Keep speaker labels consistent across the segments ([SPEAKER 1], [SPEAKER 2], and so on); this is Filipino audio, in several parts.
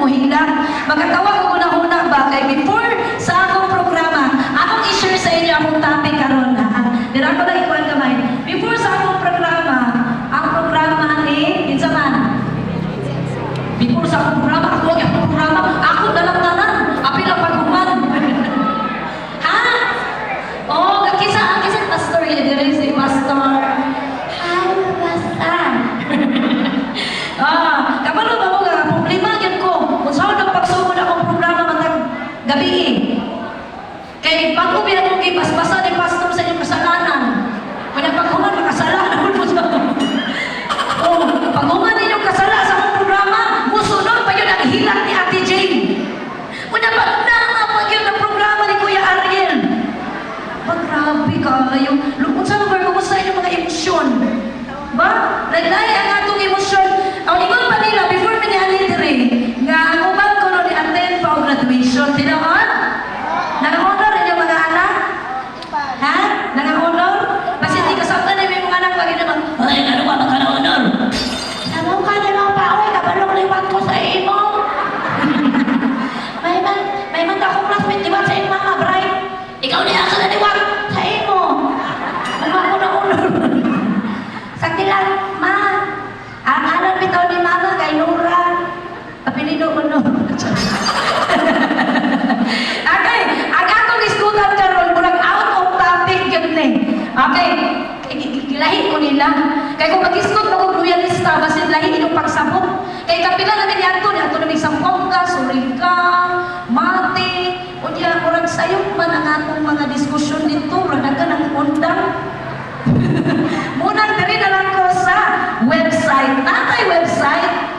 [SPEAKER 1] muhila. Magkatawa ko una-una ba kay before sa akong programa, akong i-share sa inyo akong topic karon ha. Dira ko lang ikuan gamay. Before sa akong programa, ang programa ni kinsa man? Before sa akong programa, ako dalang tanan, apil ang paghuman. Ha? Oh, kisa pastor ya dire si pastor. Hi, pastor. Kabalo ba mo nga problema gyud ko. Kung saan nagpagsugod akong programa matag gabi. Kay bago biya mo gibasbasa ni pastor sa inyong kasalanan. Kung nagpaghuman makasalanan mo sa. Oh, paghuman ninyong kasala sa akong programa, musunod pa yun ang hilat ni Ate Jane. Kung napagdama pa yun ang programa ni Kuya Ariel. Grabe kayo. Lukon sa lugar ko sa inyong mga emosyon. Ba? Naglaya ang atong emosyon. Ang ingon pa nila, before minihali dire, nga ang uban ko no ni-attend pa o graduation. Tinaon? Nang-honor yung mga anak? Ha? Nang-honor? Kasi hindi kasama na yung mga anak pag naman, ay, ano ba magka-honor? Sabaw ka na lang pa, oy, kabalong liwat ko sa imo. may man akong classmate, di ba sa imo mga bright? Ikaw niya sa naniwag sa imo. Ano ako na honor? Sakti lang, ma. Ang alam bitaw ni mama kay Nora. Apelido mo no. Okay, ang akong iskutan karon murag out of topic yun eh. Okay, lahi ko nila. Kaya kung mag-iskot mo kung loyalista, basin lahi inyong pagsabot. Kaya kapila namin yato namin sampongga, surika, mate, o diya, murag sayok man ang atong mga diskusyon dito, murag ka ng undang. Munang dali na lang ko sa website. Natay website.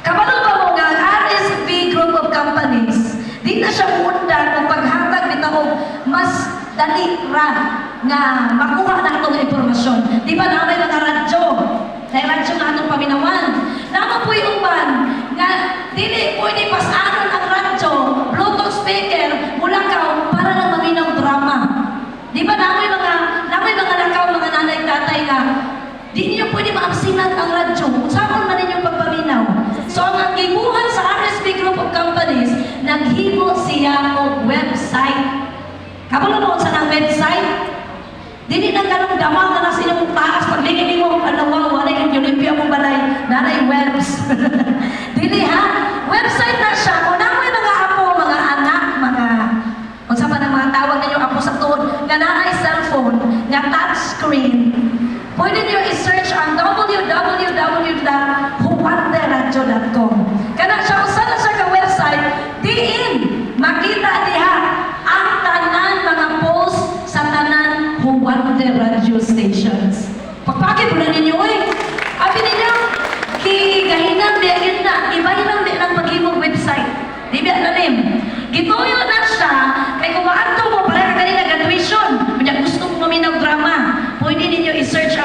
[SPEAKER 1] Kabalo ba mo nga, RSP Group of Companies, di na siya undang kung paghatag nito mas dali ra nga makuha na itong informasyon. Di ba na may mga radyo? Dahil radyo na itong paminawan. Naman po yung uban nga dili pwede pasanon ang radyo, Bluetooth speaker, mula ka para lang maminaw drama. Di ba namoy mga lakaw, mga nanay, tatay nga, di niyo pwede maabsinan ang radyo. Usapon man ninyong pagpaminaw. So ang gibuhan sa RSP Group of Companies, naghimo siya og website. Kabalo mo sa nang website? Dili na ganong damang na sa inyong taas, paglingin mo, alawa, wala yung Olympia mong balay, nanay webs. Dili ha? Website na siya, kung namoy mga apo, mga anak, kung sa pa ng mga tawag ninyo apo sa tuod, nga nanay cellphone, nga touchscreen, pwede niyo i-search ang www.huwanderadio.com.